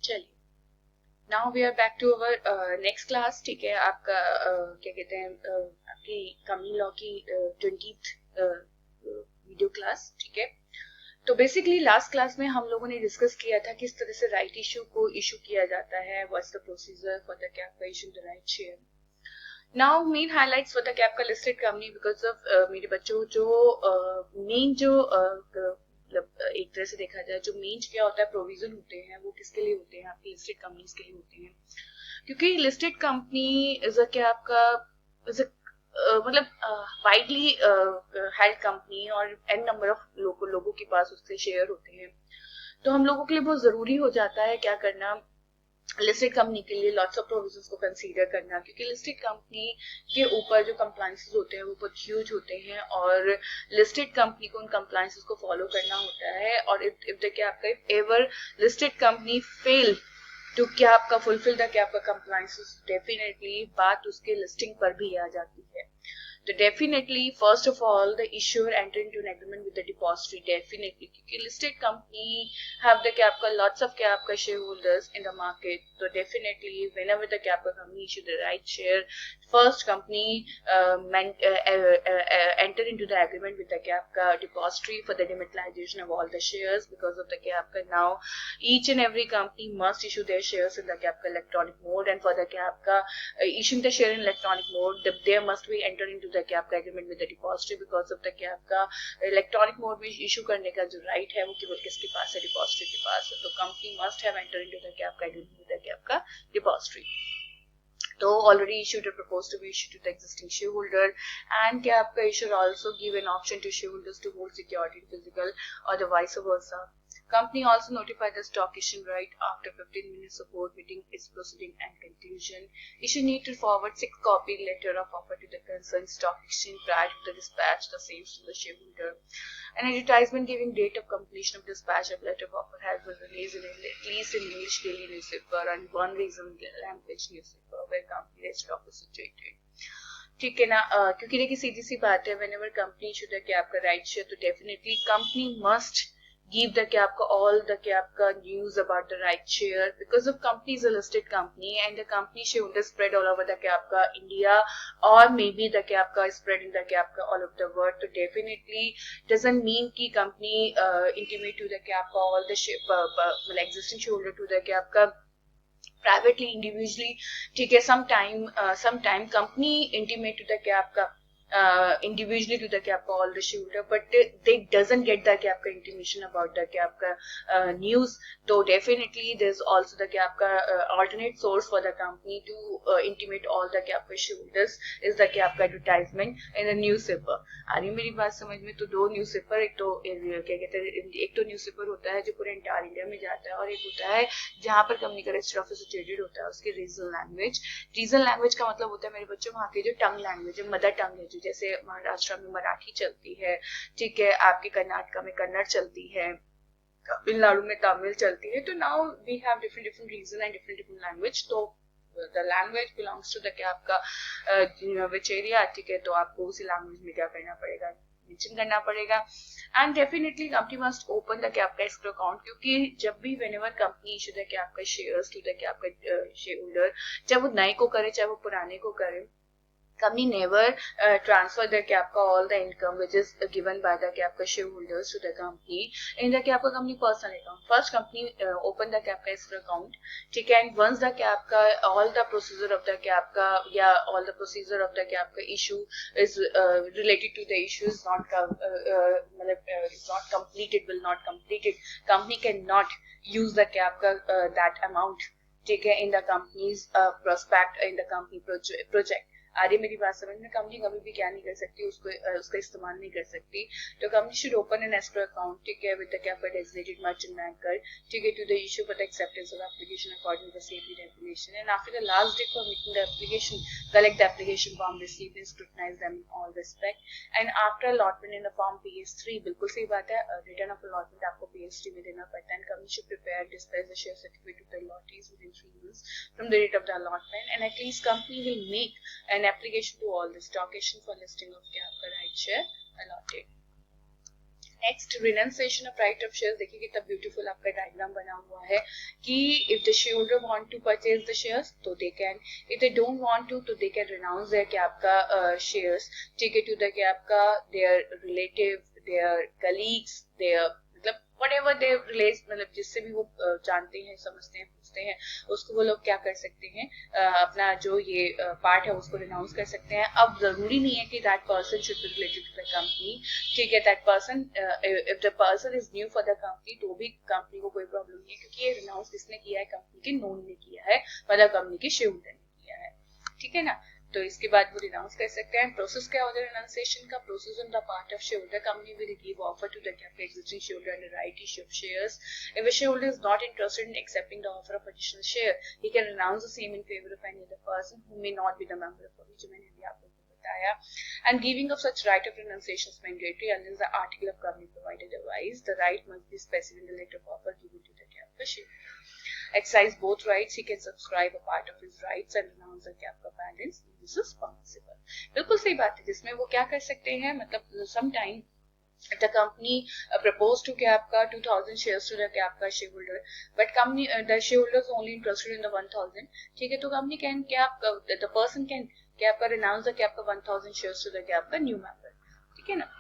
चलिए, now we are back to our next class. ठीक है, आपका क्या कहते हैं, आपकी कंपनी लॉ की 20th वीडियो क्लास. ठीक है, तो बेसिकली लास्ट क्लास में हम लोगों ने डिस्कस किया था किस तरह से राइट इशू को इशू किया जाता है. What's the procedure for the cap issue the right share. Now main highlights for the cap का लिस्टेड कंपनी बिकॉज ऑफ मेरे बच्चों जो मेन जो मतलब एक तरह से देखा जाए जो मेन क्या होता है प्रोविजन होते हैं वो किसके लिए होते हैं, आपकी लिस्टेड कंपनीज के लिए होते हैं. क्योंकि लिस्टेड कंपनी इज अ क्या आपका इज अ मतलब वाइडली हेल्ड कंपनी और एन नंबर ऑफ लोगों के पास उसके शेयर होते हैं. तो हम लोगों के लिए बहुत जरूरी हो जाता है क्या करना, लिस्टेड कंपनी के लिए लॉट्स ऑफ प्रोविजंस को कंसीडर करना. क्योंकि लिस्टेड कंपनी के ऊपर जो कंप्लायंसेस होते हैं वो बहुत ह्यूज होते हैं और लिस्टेड कंपनी को उन कंप्लायंसेस को फॉलो करना होता है. और इफ द क्या आपका ever listed company fail to क्या आपका फुलफिल द क्या आपका कंप्लायंसेस, डेफिनेटली बात उसके लिस्टिंग पर भी आ जाती है. तो definitely first of all the issuer enter into an agreement with the depository. Definitely क्योंकि लिस्टेड कंपनी हैव द क्या आपका लॉट्स ऑफ क्या आपका share holders in the market. तो डेफिनेटली व्हेनेवर द क्या आपका company issue the right share, first company enter into the agreement with the क्या आपका depository for the dematization of all the shares. Because of the क्या आपका now each and every company must issue their shares in the क्या आपका electronic mode. And for the क्या आपका issuing the share in electronic mode, there must be enter into the क्या आपका agreement with the depository. Because of the क्या आपका electronic mode में issue करने का जो right है वो केवल किसके पास है, depository के पास है. तो company must have enter into the क्या आपका agreement with the क्या आपका depository. तो already issued or proposed to be issued to the existing shareholder. And क्या आपका issuer also give an option to shareholders to hold security in physical or the vice versa. Company also notified the stock issue right after 15 minutes of board meeting its proceeding and conclusion. Issue need to forward 6 copy letter of offer to the concerned stock exchange prior to the dispatch the same to the shareholder. An advertisement giving date of completion of dispatch of letter of offer has been released in at least in English daily newspaper and one reason language newspaper where company stock is situated. ठीक है ना. क्योंकि देखिए सीधी सी बात है, whenever company should है कि आपका right share, तो definitely company must give the क्या आपका all the क्या आपका news about the right share. Because of company is a listed company and the company shareholders spread all over the क्या आपका India or maybe the क्या आपका spread in the क्या आपका all over the world. तो definitely doesn't mean कि company intimate to the क्या आपका all the मतलब existing shareholder to the क्या आपका privately individually. ठीक है, sometime company intimate to the क्या आपका individually to the क्या आपका all the shareholder, but they doesn't get the क्या आपका intimation about the क्या आपका news. तो definitely there's also the क्या आपका alternate source for the company to intimate all the क्या आपका shareholders is the क्या आपका advertisement in the newspaper. आ रही मेरी बात समझ में? तो दो न्यूज़पेपर, एक तो क्या कहते हैं, एक तो न्यूज़पेपर होता है जो पूरे इंटायर इंडिया में जाता है और एक होता है जहाँ पर कंपनी का रजिस्टर ऑफिस सिचुएटेड होता है उसकी रीजनल लैंग्वेज. रीजनल लैंग्वेज का मतलब होता है मेरे बच्चों वहाँ की जो टंग लैंग्वेज है, मदर टंग है, जो जैसे महाराष्ट्र में मराठी चलती है, ठीक है, आपके कर्नाटका में कन्नड़ चलती है, तमिलनाडु में तमिल चलती है. तो now we have different different region and different different language. तो the language belongs to the क्या आपका विच एरिया, ठीक है, तो आपको उसी लैंग्वेज में क्या करना पड़ेगा, मेंशन करना पड़ेगा. And definitely company must open the क्या आपका एस्क्रो अकाउंट. क्योंकि जब भी व्हेनेवर कंपनी इशू द क्या आपका शेयर्स टू द क्या आपका शेयर होल्डर, चाहे वो नए को करे चाहे वो पुराने को करे, company never transfer the क्या आपका all the income which is given by the क्या आपका shareholders to the company in the क्या आपका company personal account. First company open the क्या आपका escrow account, ठीक है, and once the क्या आपका all the procedure of the क्या आपका या all the procedure of the क्या आपका issue is related to the issue is not मतलब is not completed, will not completed, company cannot use the क्या आपका that amount, ठीक है, in the company's prospect in the company project. आ रही मेरी बात समझ में? कंपनी कभी भी क्या नहीं कर सकती, उसका इस्तेमाल नहीं कर सकती. तो company should open an escrow account, ठीक है, विद द क्या डेजिग्नेटेड मर्चेंट बैंकर, ठीक है, to the issue for the acceptance of application according to the safety regulation. And after the last date for making the application, collect the application form received and scrutinise them in all respect. And after allotment in the form PS3, बिल्कुल सही बात है, return of allotment आपको PS3 में देना पड़ता है. And company should prepare dispatch the share certificate to the allottees within 3 months from the date of the allotment. And at least company will make an application to all the stock exchange for listing of क्या आपका right share allotted. Next renunciation of right of shares, देखिए कितना beautiful आपका diagram बना हुआ है कि if the share holder want to purchase the shares तो they can, if they don't want to तो दे कैन रिनाउंस देयर क्या आपका शेयर्स, ठीक है, टू द क्या आपका their relative, their colleagues, their मतलब whatever they relate, मतलब जिससे भी वो जानते हैं, समझते हैं, पूछते हैं, उसको वो लोग क्या कर सकते हैं, अपना जो ये पार्ट है उसको रिनाउंस कर सकते हैं। अब जरूरी नहीं है कि that person should be related to the company, ठीक है, that person if the person is new for the company तो भी कंपनी को कोई प्रॉब्लम नहीं है, क्योंकि ये रिनाउंस किसने किया है, कंपनी के नोन ने किया है, मतलब कंपनी के शेयर होल्डर ने किया है, ठीक है ना। तो इसके बाद वो रिनाउंस कर सकते हैं। प्रोसेस क्या होता है रिनाउंसिएशन का, process on the part of shareholder, company will give offer to the existing shareholder and the right issue of shares. If a shareholder is not interested in accepting the offer of additional share, he can renounce the same in favor of any other person who may not be the member of which मैंने अभी आप लोगों को बताया। And giving of such right of renunciation is mandatory unless the article of company provide otherwise. The right must be specified in the letter of offer given to the shareholder. Exercise both rights, he can subscribe a part of his rights and renounce the cap का balance. This is permissible. बिल्कुल सही बात है, जिसमें वो क्या कर सकते हैं, मतलब sometime the company proposed to आपका 2000 shares to the आपका shareholder, but company the shareholder is only interested in the 1000, ठीक है, तो company can the person can आपका renounce the आपका 1000 shares to the आपका new member, ठीक है ना।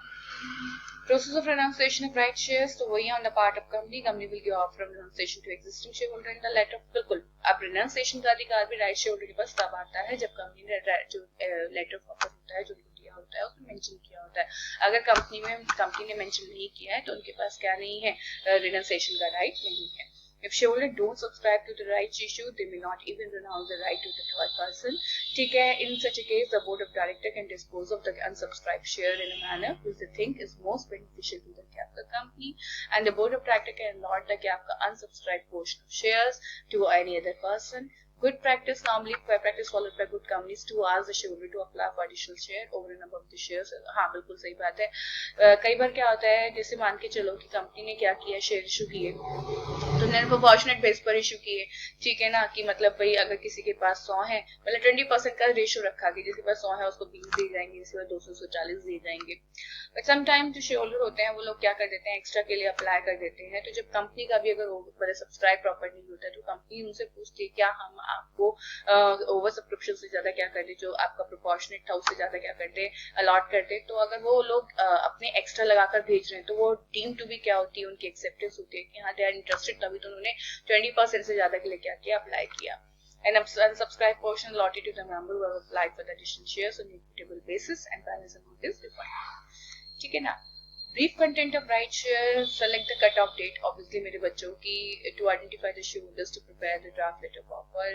Process of renunciation of right shares, तो वही on the part of company will give offer of renunciation to existing shareholder in the letter, बिल्कुल। अब renunciation का अधिकार भी right shareholder के पास तब आता है जब कंपनी ने जो letter of offer होता है, जो दिया होता है, उसमें मेंशन किया होता है। अगर कंपनी ने मेंशन नहीं किया है तो उनके पास क्या नहीं है, renunciation का right नहीं है। If shareholder don't subscribe to the rights issue, they may not even renounce the right to the third person. ठीक है, in such a case, the board of director can dispose of the unsubscribed share in a manner which they think is most beneficial to the capital company, and the board of director can allot the capital unsubscribed portion of shares to any other person. Good practice, normally practice followed by good companies to ask the shareholder to apply for additional share over and above the shares. हाँ बिल्कुल सही बात है। कई बार क्या होता है, जैसे मान के चलो कि कंपनी ने क्या किया, शेयर इशू किए, तो नॉन प्रोपोर्शनेट बेस पर इशू किए, ठीक है ना, कि मतलब भाई अगर किसी के पास 100 है, मतलब 20% का रेशियो रखा कि जिसके पास 100 है उसको 20 दिए जाएंगे, जिसके पास 240 दिए जाएंगे। बट समटाइम जो शेयर होल्डर होते हैं वो लोग क्या कर देते हैं, एक्स्ट्रा के लिए अप्लाई कर देते हैं। तो जब कंपनी का भी अगर सब्सक्राइब प्रॉपर नहीं होता है तो कंपनी उनसे पूछती है क्या हम आपको ओवर सब्सक्रिप्शन से ज्यादा क्या करते, जो आपका प्रोपोर्शनेट था उससे ज्यादा क्या करते, अलॉट करते। तो अगर वो लोग अपने एक्स्ट्रा लगाकर भेज रहे हैं तो वो डीम टू भी क्या होती है, उनकी एक्सेप्टेंस होती है कि हाँ दे आर इंटरेस्टेड, तभी तो उन्होंने 20% से ज्यादा के लिए क्या किया, अप्लाई किया। An unsubscribed portion allotted to the member who have applied for the additional shares on equitable basis and balance amount is refunded, ठीक है ना। Brief content of right share, select the cut-off date, obviously मेरे बच्चों की, to identify the shareholders to prepare the draft letter of offer,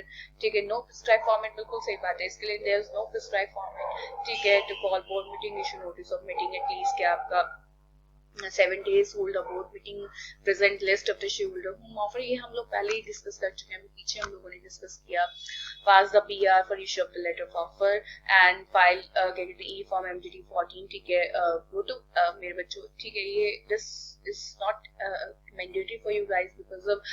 ठीक है। No prescribed format, बिल्कुल सही बात है, इसके लिए there is no prescribed format, ठीक है। To call board meeting, issue notice of meeting at least क्या आपका 7 days, hold a board meeting, present list of the shareholder whom offer, ये हम लोग पहले ही डिस्कस कर चुके हैं, पीछे हम लोगों ने डिस्कस किया। Pass the PR for issue of the letter of offer and file get the E form MGT 14, ठीक है। वो तो मेरे बच्चों, ठीक है, ये this is not mandatory for you guys because of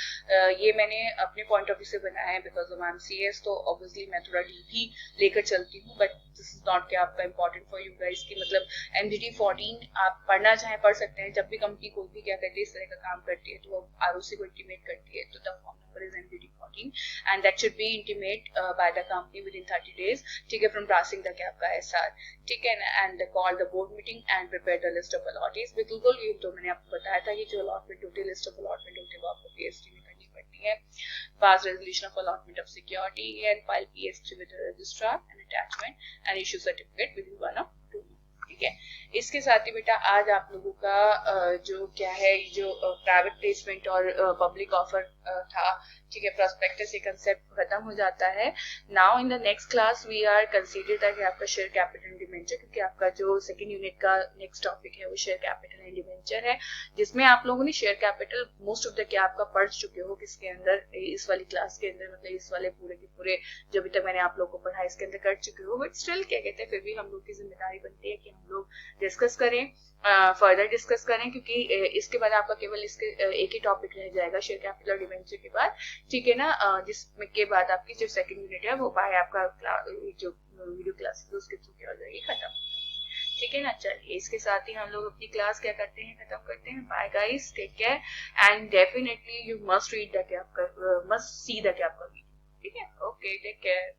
ये मैंने अपने पॉइंट ऑफ व्यू से बनाया है because of MCS, तो obviously मैं थोड़ा डीप ही लेकर चलती हूँ, but this is not क्या आपका important for you guys कि मतलब MGT 14 आप पढ़ना चाहें पढ़ सकते हैं। जब भी कंपनी कोई भी क्या करती है, इस तरह का काम करती है, तो वो ROC को इंटीमेट करती है, तो the form number is MGT 14 and that should be intimate by the company within 30 days, ठीक है, from passing the क्या आपका SR, ठीक है ना, and call the board meeting and prepare the list of allottees। बिल्कुल ये तो मैंने आपको बताया था, ये जो allotment होती है, लिस्ट ऑफ allotment होती है, वो आपको PST में करनी पड़ती है। Pass resolution of allotment of security and file PS3 with the registrar and attachment and issue certificate within 1 or 2 months, ठीक है। इसके साथ ही बेटा आज आप लोगों का जो क्या है, जो प्राइवेट प्लेसमेंट और पब्लिक ऑफर था, ठीक है, प्रोस्पेक्टस, ये कंसेप्ट खत्म हो जाता है। Now in the next class we are consider that आपका शेयर कैपिटल एंड डिबेंचर, क्योंकि आपका जो सेकंड यूनिट का नेक्स्ट टॉपिक है वो शेयर कैपिटल एंड डिबेंचर है, जिसमें आप लोगों ने share capital most of the क्या आपका पढ़ चुके हो, किसके अंदर, इस वाली क्लास के अंदर, मतलब इस वाले पूरे के पूरे जो अभी तक मैंने आप लोग को पढ़ा इसके अंदर कर चुके हो। बट स्टिल क्या कहते हैं, फिर भी हम लोग की जिम्मेदारी बनती है कि हम लोग डिस्कस करें, फर्दर डिस्कस करें, क्योंकि इसके बाद आपका केवल इसके एक ही टॉपिक रह जाएगा शेयर कैपिटल डिबेंचर के बाद, ठीक है ना, जिसके बाद आपकी जो सेकंड यूनिट है वो बाय आपका जो वीडियो क्लासेस उसके थ्रू क्या हो जाएगी, खत्म। ठीक है ना। चलिए इसके साथ ही हम लोग अपनी क्लास क्या करते हैं, खत्म करते हैं। Bye guys, take care and definitely you must read the cap का, मस्ट सी द कैप का वीडियो। ठीक है, ओके, टेक केयर।